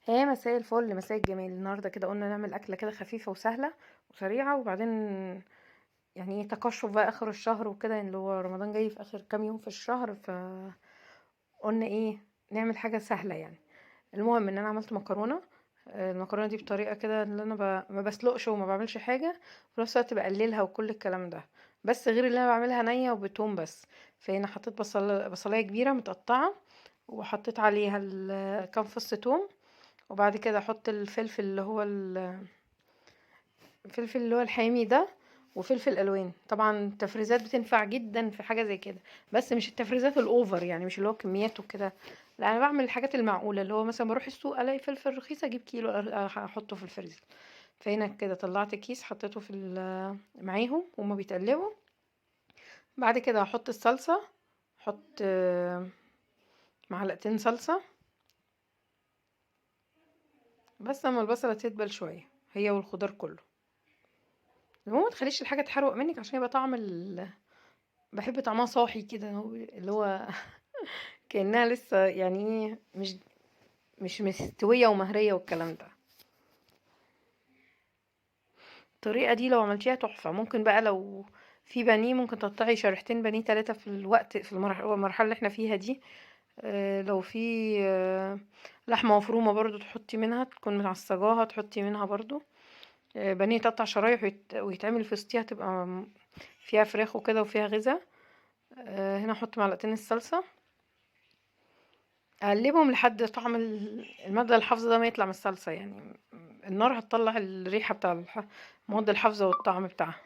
هي مساء الفل، مساء الجمال. النهارده كده قلنا نعمل أكلة كده خفيفة وسهلة وسريعة، وبعدين يعني ايه تقشف بقى آخر الشهر وكده، اللي هو رمضان جاي في آخر كام يوم في الشهر، فقلنا ايه نعمل حاجة سهلة يعني. المهم ان انا عملت مكرونة. المكرونة دي بطريقة كده اللي انا ما بسلقش وما بعملش حاجة، في نفس الوقت بقللها وكل الكلام ده، بس غير اللي انا بعملها نية وبتوم بس. فهنا حطيت بصلاية كبيرة متقطعة، وحطيت عليها كام فص توم، وبعد كده احط الفلفل اللي هو الحامي ده، وفلفل الوان. طبعا التفريزات بتنفع جدا في حاجه زي كده، بس مش التفريزات الاوفر، يعني مش اللي هو كميات وكده. لا، انا بعمل الحاجات المعقوله، اللي هو مثلا بروح السوق الاقي فلفل رخيص اجيب كيلو احطه في الفريزر. فهنا كده طلعت كيس حطيته معاهم وهما بيتقلبوا. بعد كده هحط الصلصه، احط معلقتين صلصه، بس لما البصله تدبل شويه هي والخضار كله. المهم متخليش الحاجة تحروق منك، عشان يبقى بحب طعمها صاحي كده، اللي هو كأنها لسه يعني ايه، مش مستوية ومهرية والكلام ده. الطريقة دي لو عملتيها تحفة. ممكن بقى لو في بانيه، ممكن تقطعي شريحتين بانيه 3 في الوقت، في المرحلة اللي احنا فيها دي. لو في لحمة مفرومة برضو تحطي منها، تكون متعصجاها تحطي منها برضو. بانيه يتقطع شرايح ويتعمل في وسطيها، تبقى فيها فراخ وكده وفيها غذاء. هنا احط معلقتين الصلصة، اقلبهم لحد طعم المادة الحافظة ده ما يطلع من الصلصة يعني. النار هتطلع الريحة بتاع المواد الحافظة والطعم بتاعها.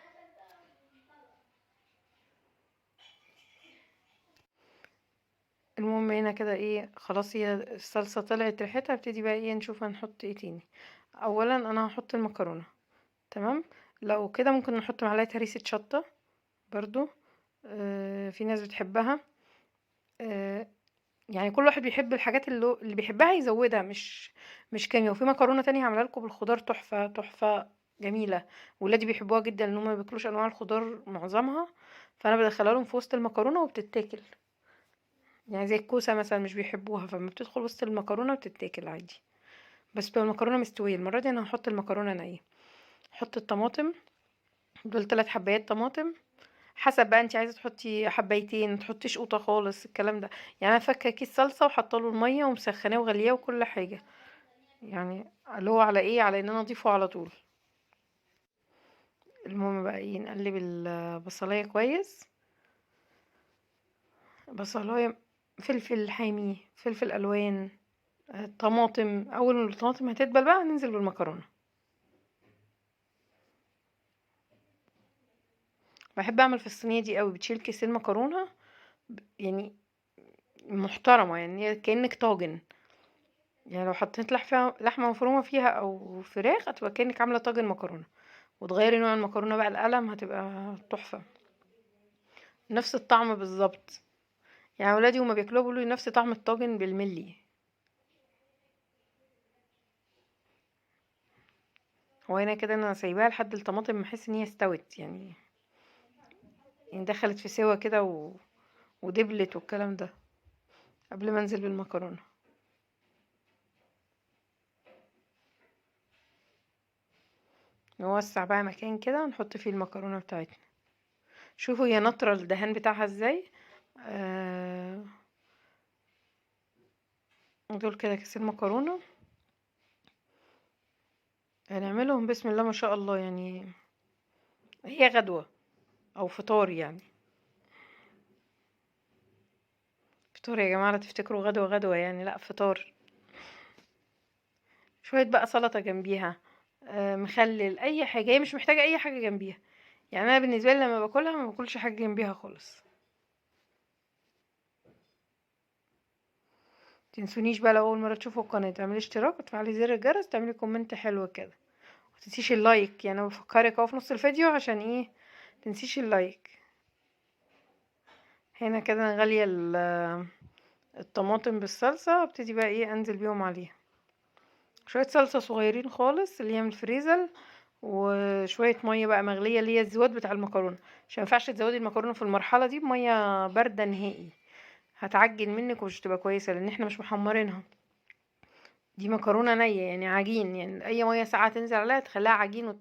المهم هنا كده ايه، خلاص هي الصلصة طلعت ريحتها، ابتدي بقى ايه نشوف هنحط ايه تاني. اولا انا هحط المكرونة. تمام. لو كده ممكن نحط معلقة هريسة شطة برضو. في ناس بتحبها. آه يعني كل واحد بيحب الحاجات اللي بيحبها يزودها، مش كيمياء. وفي مكرونه تانية هعملها لكم بالخضار، تحفه تحفه جميله. ولادي بيحبوها جدا، ان هم ما بياكلوش انواع الخضار معظمها، فانا بدخلها لهم في وسط المكرونه وبتتاكل. يعني زي الكوسه مثلا مش بيحبوها، فما بتدخل وسط المكرونه وبتتاكل عادي. بس بتبقى المكرونه مستويه. المره دي انا هحط المكرونه نيه. احط الطماطم، دول 3 حبايات طماطم. حسب بقى انت عايزه تحطي حبايتين، ما تحطيش قوطه خالص الكلام ده. يعني انا فاكه كيس صلصه وحاطه له الميه ومسخناه وغلياه وكل حاجه، يعني اللي هو على ايه، على ان انا اضيفه على طول. المهم بقى ايه، نقلب البصلايه كويس. بصلايه، فلفل حامي، فلفل الوان، طماطم. اول ما الطماطم هتدبل بقى ننزل بالمكرونه. بحب اعمل في الصينيه دي قوي، بتشيل كيسين مكرونه يعني محترمه، يعني هي كأنك طاجن. يعني لو حطيت لحمه مفرومه فيها او فراخ، هتبقى كأنك عامله طاجن مكرونه. وتغيري نوع المكرونه بقى، القلم هتبقى تحفه. نفس الطعم بالظبط. يعني ولادي هما بياكلوها بيقولوا لي نفس طعم الطاجن بالملي. هو هنا كده انا سايباها لحد الطماطم ما احس ان هي استوت يعني دخلت في سوا كده ودبلت والكلام ده، قبل ما انزل بالمكرونه. نوسع بقى مكان كده نحط فيه المكرونه بتاعتنا. شوفوا هي نطره الدهان بتاعها ازاي. آه دول كده كيسين مكرونه، هنعملهم بسم الله ما شاء الله يعني. هي غدوه او فطار يعني. فطار يا جماعه، لا تفتكروا غدوه غدوه يعني، لا فطار. شويه بقى سلطه جنبيها، مخلل، اي حاجه. هي مش محتاجه اي حاجه جنبيها. يعني انا بالنسبه لي لما باكلها ما باكلش حاجه جنبيها خالص. تنسونيش بقى، لو اول مره تشوفوا القناه تعملي اشتراك وتفعلي زر الجرس، تعملي كومنت حلو كده، وتنسيش اللايك. يعني انا بفكرك اهو في نص الفيديو عشان ايه تنسيش اللايك. هنا كده غاليه الطماطم بالصلصه، ابتدي بقى ايه انزل بيهم عليها. شويه صلصه صغيرين خالص اللي هي من الفريزر، وشويه ميه بقى مغليه اللي هي الزواد بتاع المكرونه، عشان مينفعش تزودي المكرونه في المرحله دي بميه بارده نهائي. هتعجن منك ومش هتبقى كويسه، لان احنا مش محمرينها. دي مكرونة نية يعني عجين، يعني اي مية ساقعة تنزل عليها تخليها عجين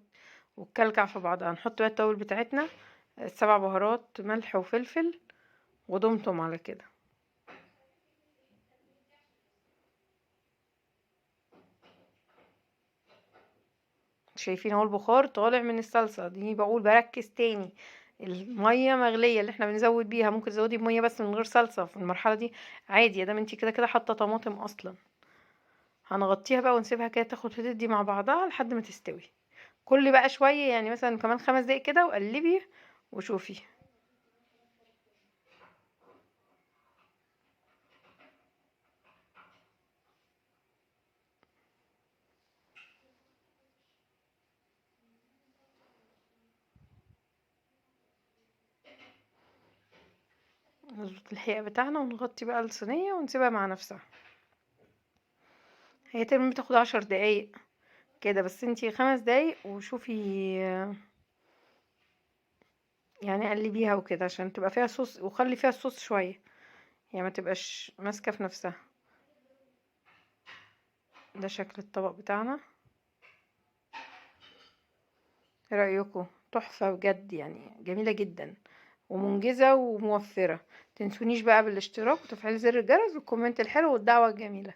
وتكلكع في بعضها. هنحط بقى التوابل بتاعتنا، 7 بهارات، ملح وفلفل ودمتم على كده. شايفين اهو البخار طالع من الصلصة دي. بقول بركز تاني، المية مغلية اللي احنا بنزود بيها، ممكن تزودي بمية بس من غير صلصة في المرحلة دي عادي، ادام انتي كده كده حاطة طماطم اصلا. هنغطيها بقى ونسيبها كده تاخد وتدي مع بعضها لحد ما تستوي. كل بقى شوية يعني مثلا كمان 5 دقايق كده وقلبي وشوفي. نظبط الحقيقة بتاعنا ونغطي بقى الصينية ونسيبها مع نفسها. هي تقريبا بتاخد 10 دقايق كده، بس انتي 5 دقايق وشوفي، يعني قلبيها وكده عشان تبقى فيها صوص، وخلي فيها الصوص شوية يعني ما تبقاش ماسكة في نفسها. ده شكل الطبق بتاعنا. ايه رأيكم؟ تحفة بجد يعني، جميلة جدا ومنجزة وموفرة. تنسونيش بقى بالاشتراك وتفعيل زر الجرس والكومنت الحلو والدعوة الجميلة.